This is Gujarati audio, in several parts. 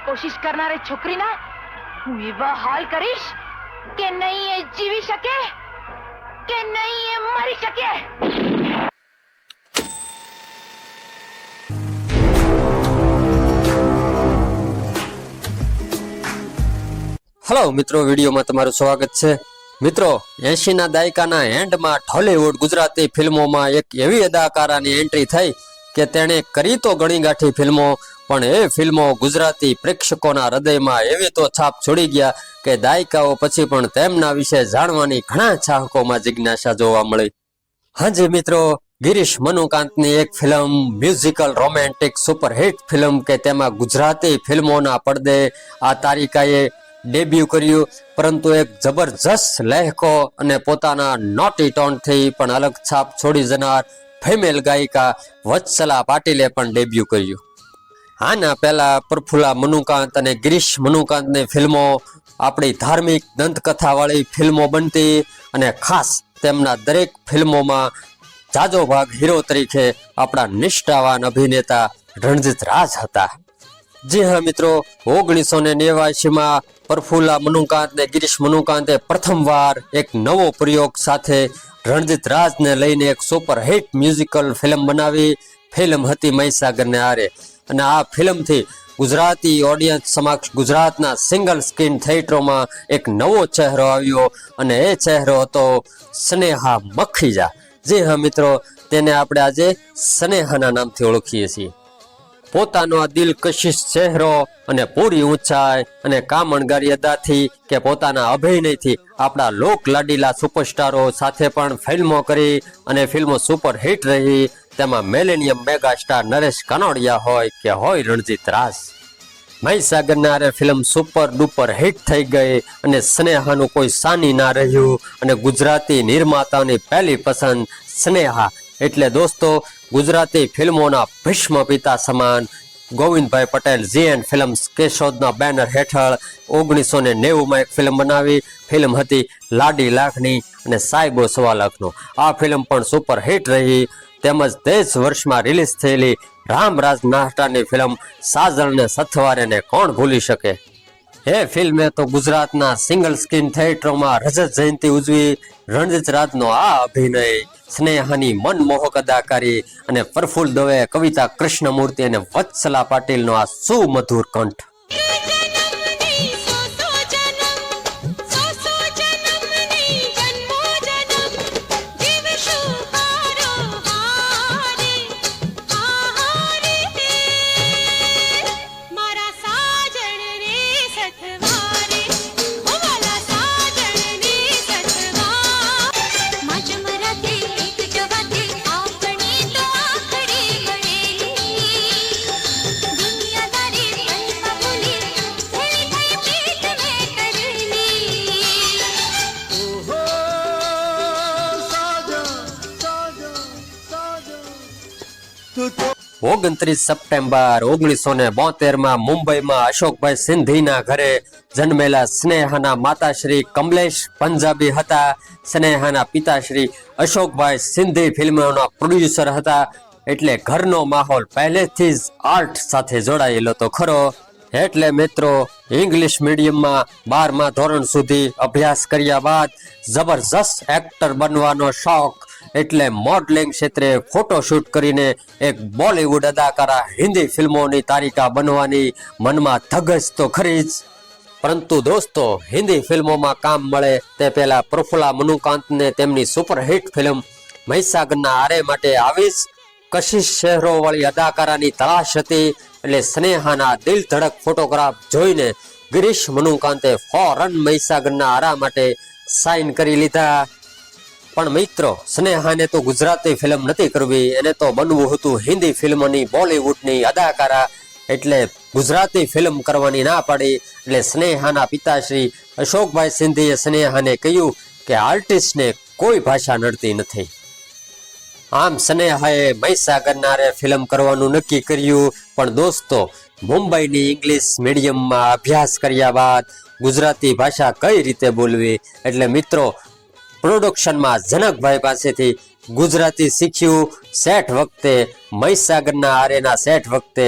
કરવાની કોશિશ કરનારે છોકરીના હું એવા હાલ કરીશ કે નહીં એ જીવી શકે કે નહીં એ મરી શકે. હેલો મિત્રો, વિડીયોમાં તમારું સ્વાગત છે. મિત્રો, 80ના દાયકાના એન્ડમાં હોલીવુડ ગુજરાતી ફિલ્મોમાં એક એવી અદાકારાની એન્ટ્રી થઈ કે તેણે કરી તો ઘણી ગાંઠી ફિલ્મો, પણ એ ફિલ્મો ગુજરાતી પ્રેક્ષકોના હૃદયમાં એવી તો છાપ છોડી ગયા કે દાયકાઓ પછી પણ તેમના વિશે જાણવાની ઘણા ચાહકોમાં જિજ્ઞાસા જોવા મળી. હાજી મિત્રો, ગિરીશ મનુકાંતની એક film, musical romantic superhit film કે તેમાં ગુજરાતી ફિલ્મોના પડદે આ તારિકાએ ડેબ્યુ કર્યું, પરંતુ એક જબરજસ્ત લહેકો અને પોતાના નોટી ટોનથી પણ અલગ છાપ છોડી જનાર ફિમેલ ગાયિકા વત્સલા પાટીલે પણ ડેબ્યુ કર્યું. આના પહેલા પ્રફુલ્લા મનુકાંત અને ગિરીશ મનુકાંતની ફિલ્મો આપણી ધાર્મિક દંતકથાવાળી ફિલ્મો બનતી અને ખાસ તેમના દરેક ફિલ્મોમાં જાજો ભાગ હીરો તરીકે આપણા નિષ્ઠાવાન અભિનેતા રણજીત રાજ હતા. જી હા મિત્રો, 1989માં પ્રફુલ્લા મનુકાંત ને ગિરીશ મનુકાંતે પ્રથમવાર એક નવો પ્રયોગ સાથે રણજીત રાજને લઈને એક સુપરહિટ મ્યુઝિકલ ફિલ્મ બનાવી. ફિલ્મ હતી મહીસાગરને આરે, અને આ ફિલ્મથી ગુજરાતી ઓડિયન્સ સમક્ષ ગુજરાતના સિંગલ સ્ક્રીન થિયેટરોમાં એક નવો ચહેરો આવ્યો, અને એ ચહેરો હતો સ્નેહા મખીજા. જી હા મિત્રો, તેને આપણે આજે સ્નેહાના નામથી ઓળખીએ છીએ. પોતાનો આ દિલકશિશ ચહેરો અને પૂરી ઊંચાઈ અને કામણગારી અદાથી કે પોતાના અભિનયથી આપણા લોક લાડીલા સુપરસ્ટારો સાથે પણ ફિલ્મો કરી અને ફિલ્મો સુપરહિટ રહી. તેમાં મિલેનિયમ મેગાસ્ટાર નરેશ કનોડિયા હોય કે હોય રણજીત રાજ. મહીસાગરના આરે ફિલ્મ સુપર ડુપર હિટ થઈ ગઈ અને સ્નેહાનું કોઈ સાની ના રહ્યું, અને ગુજરાતી નિર્માતાની પહેલી પસંદ સ્નેહા એટલે દોસ્તો ગુજરાતી ફિલ્મોના ભીષ્મ પિતા સમાન ગોવિંદભાઈ પટેલ GN ફિલ્મ્સ કેશોદના બેનર હેઠળ 1990માં એક ફિલ્મ બનાવી. ફિલ્મ હતી લાડી લાખની અને સાહેબો સવા લાખનો. આ ફિલ્મ પણ સુપર હિટ રહી. તેમજ તે જ વર્ષમાં રિલીઝ થયેલી રામરાજ નાહટાની ફિલ્મ સાજણને સથવારેને કોણ ભૂલી શકે. એ ફિલ્મે તો ગુજરાતના સિંગલ સ્ક્રીન થિયેટરોમાં રજત જયંતિ ઉજવી. રણજીત રાજનો આ અભિનય, સ્નેહાની મનમોહક અદાકારી અને પ્રફુલ્લ દવે, કવિતા કૃષ્ણમૂર્તિ અને વત્સલા પાટીલનો આ સુમધુર કંઠ. ઓગણત્રીસ સપ્ટેમ્બર 1972માં મુંબઈમાં અશોકભાઈ સિંધીના ઘરે જન્મેલા સ્નેહાના માતાશ્રી કમલેશ પંજાબી હતા. સ્નેહાના પિતાશ્રી અશોકભાઈ સિંધી ફિલ્મોના પ્રોડ્યુસર હતા, એટલે ઘરનો માહોલ પહેલેથી જ આર્ટ સાથે જોડાયેલો તો ખરો. એટલે મિત્રો, ઇંગ્લિશ મીડિયમમાં 12મા ધોરણ સુધી અભ્યાસ કર્યા બાદ જબરજસ્ત એક્ટર બનવાનો શોખ, એટલે મોડલિંગ ક્ષેત્રે ફોટોશૂટ કરીને એક બોલિવૂડ અદાકારા હિન્દી ફિલ્મોની તારિકા બનવાની મનમાં ધગશ તો ખરી જ. પરંતુ દોસ્તો, હિન્દી ફિલ્મોમાં કામ મળે તે પહેલા પ્રફુલ્લા મનુકાંતને તેમની સુપરહિટ ફિલ્મ મહીસાગરના આરે માટે આવી જ કશિશ ચહેરોવાળી અદાકારાની તલાશ હતી. એટલે સ્નેહાના દિલ ધડક ફોટોગ્રાફ જોઈને ગિરીશ મનુકાંતે ફોરન મહીસાગરના આરા માટે સાઇન કરી લીધા. પણ મિત્રો, સ્નેહાને તો ગુજરાતી ફિલ્મ નથી કરવી, એને તો બનવું હતું હિન્દી ફિલ્મની બોલિવૂડની અદાકારા. એટલે ગુજરાતી ફિલ્મ કરવાની ના પાડી. એટલે સ્નેહાના પિતાશ્રી અશોકભાઈ સિંધીએ સ્નેહાને કહ્યું કે આર્ટિસ્ટને કોઈ ભાષા નડતી નથી. આમ સ્નેહાએ મહીસાગરના આરે ફિલ્મ કરવાનું નક્કી કર્યું. પણ દોસ્તો, મુંબઈની ઇંગ્લિશ મીડિયમમાં અભ્યાસ કર્યા બાદ ગુજરાતી ભાષા કઈ રીતે બોલવી, એટલે મિત્રો પ્રોડક્શનમાં જનકભાઈ પાસેથી ગુજરાતી શીખ્યું સેટ વખતે, મહીસાગરના આરેના સેટ વખતે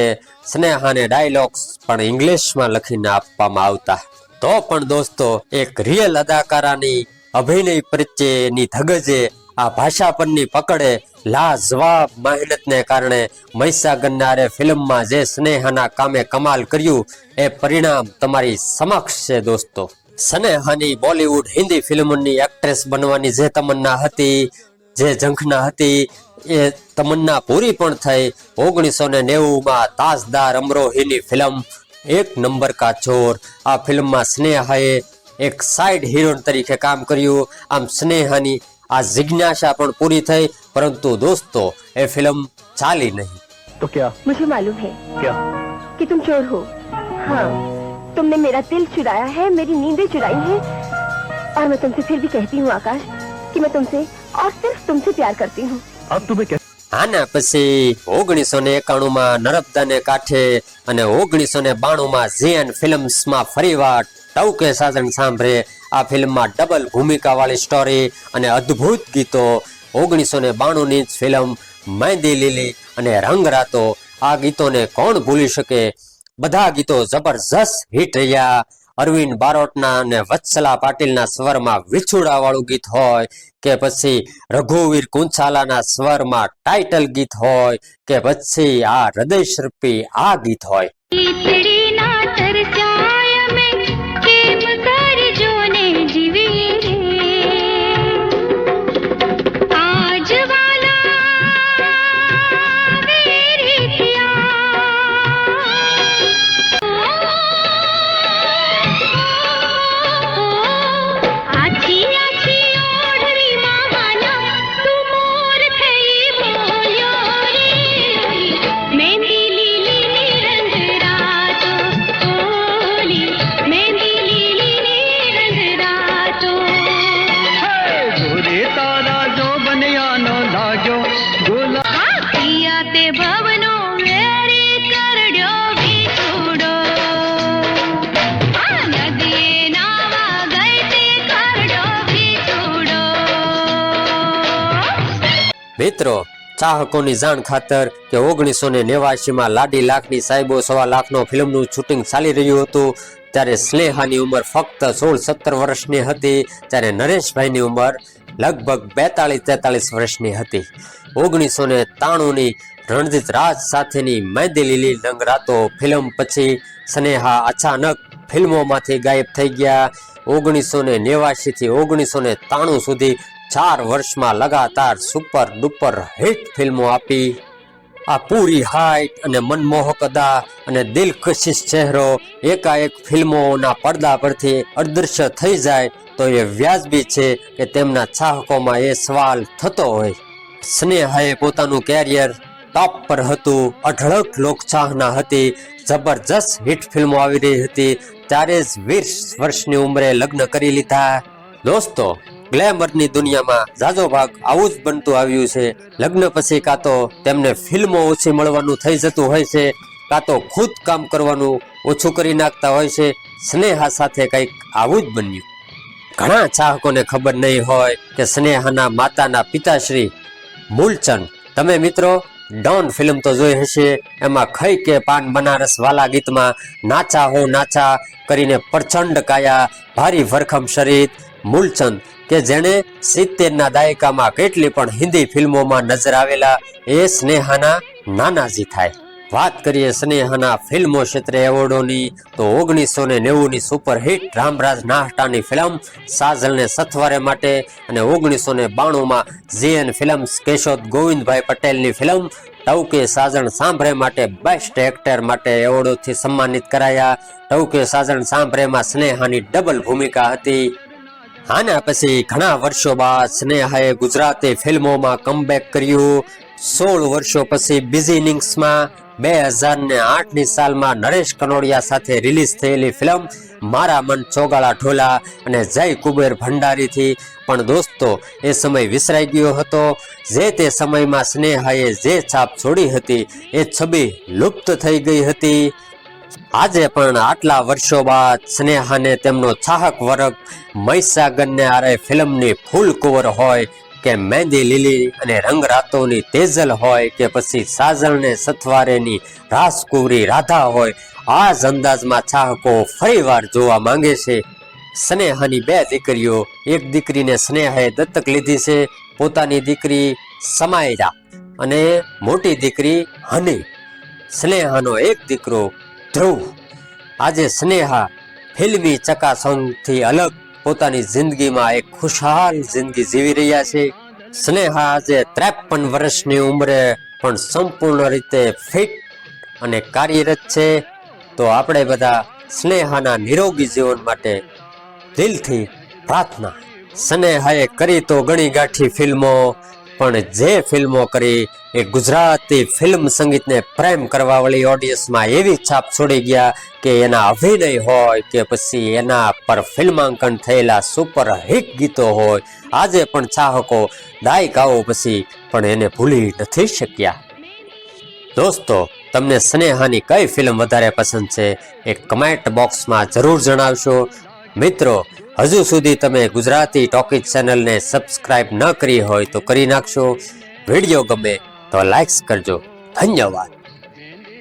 સ્નેહાને ડાયલોગ્સ પણ ઇંગ્લિશમાં લખીને આપવામાં આવતા. તો પણ દોસ્તો એક રિયલ અદાકારાની અભિનય પ્રત્યેની ધગજે આ ભાષા પરની પકડે લાજવાબ મહેનતને કારણે મહીસાગરના આરે ફિલ્મમાં જે સ્નેહાના કામે કમાલ કર્યું એ પરિણામ તમારી સમક્ષ છે દોસ્તો. સ્નેહાની બોલિવૂડ હિન્દી ફિલ્મોની એક્ટ્રેસ બનવાની જે તમન્ના હતી, જે ઝંખના હતી, એ તમન્ના પૂરી પણ થઈ. 1990માં તાજદાર અમરોહીની ફિલ્મ એક નંબર કા ચોર, આ ફિલ્મમાં સ્નેહાએ એક સાઇડ હિરોઈન તરીકે કામ કર્યું. આમ સ્નેહાની આ જિજ્ઞાસા પણ પૂરી થઈ, પરંતુ દોસ્તો એ ફિલ્મ ચાલી નહીં. तो क्या? मुझे मालूम है क्या? कि तुम चोर हो. हाँ, तुमने मेरा दिल चुराया है, मेरी नींदें चुराई हैं, और मैं तुमसे फिर भी कहती हूँ आकाश कि मैं तुमसे और सिर्फ तुमसे प्यार करती हूँ. अब तुम्हें कैसे? આના પછી 1991માં નર્મદાને કાંઠે અને 1992માં ઝેન ફિલ્મ્સમાં ફરીવાર ટવકે સાજન સાંભળે. આ ફિલ્મમાં ડબલ ભૂમિકા વાળી સ્ટોરી અને અદ્ભુત ગીતો. 1992ની જ ફિલ્મ મહેંદી લીલી અને રંગ રાતો, આ ગીતોને કોણ ભૂલી શકે. બધા ગીતો જબરજસ્ત હિટ રહ્યા. અરવિંદ બારોટના અને વત્સલા પાટીલના સ્વરમાં વિછુડા વાળું ગીત હોય કે પછી રઘુવીર કુંચાલાના સ્વરમાં ટાઇટલ ગીત હોય કે પછી આ હૃદયશિલ્પી આ ગીત હોય. મિત્રો, ચાહકોની જાણ ખાતર કે 1989માં લાડી લાખની સાહેબો 1.25 લાખનો ફિલ્મનું શૂટિંગ ચાલી રહ્યું હતું ત્યારે સ્નેહાની ઉંમર ફક્ત 16-17 વર્ષની હતી, ત્યારે નરેશભાઈની ઉંમર લગભગ 42-43 વર્ષની હતી. 1993ની રણજીત રાજ સાથેની મહેંદી લીલી રંગ રાતો ફિલ્મ પછી સ્નેહા અચાનક ફિલ્મોમાંથી ગાયબ થઈ ગયા. 1989 થી 1993 સુધી 4 વર્ષમાં લગાતાર સુપર ડુપર હિટ ફિલ્મો આપી. આ પૂરી હાઈટ અને મનમોહક અદા અને દિલકશિશ ચહેરો એકાએક ફિલ્મોના પડદા પરથી અદૃશ્ય થઈ જાય તો એ વ્યાજબી છે કે તેમના ચાહકોમાં એ સવાલ થતો હોય. સ્નેહાએ પોતાનું કેરિયર ટોપ પર હતું, અઢળક લોકચાહના હતી, જબરજસ્ત હિટ ફિલ્મો આવી રહી હતી, ત્યારે જ 20 વર્ષની ઉંમરે લગ્ન કરી લીધા. દોસ્તો, ગ્લેમરની દુનિયામાં જાજો ભાગ આવું જ બનતું આવ્યું છે. લગ્ન પછી કાં તો તેમને ફિલ્મો ઓછી મળવાનું થઈ જતું હોય છે, કાં તો ખુદ કામ કરવાનું ઓછું કરી નાખતા હોય છે. સ્નેહા સાથે કંઈક આવું જ બન્યું. ઘણા ચાહકોને ખબર નહીં હોય કે સ્નેહાના માતાના પિતાશ્રી મૂલચંદ, તમે મિત્રો ડોન ફિલ્મ તો જોઈ હશે. એમાં ખઈ કે પાન બનારસ વાલા ગીતમાં નાચા હો નાચા કરીને પ્રચંડ કાયા, ભારી ભરખમ શરીર મૂલચંદ કે જેણે 70ના દાયકામાં કેટલી પણ હિન્દી ફિલ્મોમાં નજર આવેલા એ સ્નેહાના નાનાજી થાય. વાત કરીએ સ્નેહાના ફિલ્મો ક્ષેત્રે એવોર્ડોની તો 1990ની સુપરહિટ રામરાજ નાહટાની ફિલ્મ સાજલને સથવારે માટે અને 1992માં ઝેન ફિલ્મ્સ કેશોદ ગોવિંદભાઈ પટેલની ફિલ્મ ટવકે સાજણ સાંભળે માટે બેસ્ટ એક્ટર માટે એવોર્ડોથી સન્માનિત કરાયા. ટવકે સાજણ સાંભળેમાં સ્નેહાની ડબલ ભૂમિકા હતી. આના પછી ઘણા વર્ષો બાદ સ્નેહાએ ગુજરાતી ફિલ્મોમાં કમબેક કર્યું. 16 વર્ષો પછી બિઝિનિંગ્સમાં 2008ની સાલમાં નરેશ કનોડિયા સાથે રિલીઝ થયેલી ફિલ્મ મારા મન ચોગાળા ઢોલા અને જય કુબેર ભંડારીથી પણ દોસ્તો એ સમય વિસરાઈ ગયો હતો. જે તે સમયમાં સ્નેહાએ જે છાપ છોડી હતી એ છબી લુપ્ત થઈ ગઈ હતી. આજે પણ આટલા વર્ષો બાદ સ્નેહાને તેમનો ચાહક વર્ગ મહીસાગરને આરે ફિલ્મની ફૂલ કવર હોય કે મહેંદી લીલી અને રંગ રાતોની તેજલ હોય કે પછી સાજણને સથવારેની રાસકુંવરી રાધા હોય, આ જ અંદાજમાં ચાહકો ફરીવાર જોવા માંગે છે. સ્નેહાની બે દીકરીઓ, એક દીકરીને સ્નેહાએ દત્તક લીધી છે, પોતાની દીકરી સમાયરા અને મોટી દીકરી હની. સ્નેહાનો એક દીકરો ધ્રુવ. આજે સ્નેહા ફિલ્મી ચકાસમથી અલગ પોતાની જિંદગીમાં એક ખુશહાલ જિંદગી જીવી રહ્યા છે. સ્નેહા આજે 53 વર્ષની ઉંમરે પણ સંપૂર્ણ રીતે ફિટ અને કાર્યરત છે. તો આપણે બધા સ્નેહાના નિરોગી જીવન માટે દિલથી પ્રાર્થના. સ્નેહાએ કરી તો ઘણી ગાંઠી ફિલ્મો, પણ જે ફિલ્મો કરી એ ગુજરાતી ફિલ્મ સંગીતને પ્રેમ કરવા વાળી ઓડિયન્સમાં એવી છાપ છોડી ગયા કે એના અભિનય હોય કે પછી એના પર ફિલ્માંકન થયેલા સુપર હિટ ગીતો હોય, આજે પણ ચાહકો દાયકાઓ પછી પણ એને ભૂલી નથી શક્યા. દોસ્તો, તમને સ્નેહાની કઈ ફિલ્મ વધારે પસંદ છે એ કમેન્ટ બોક્સમાં જરૂર જણાવશો. મિત્રો, હજુ સુધી તમે ગુજરાતી ટોકીઝ ચેનલને સબસ્ક્રાઇબ ન કરી હોય તો કરી નાખશો. વિડીયો ગમે તો લાઇક્સ કરજો. ધન્યવાદ.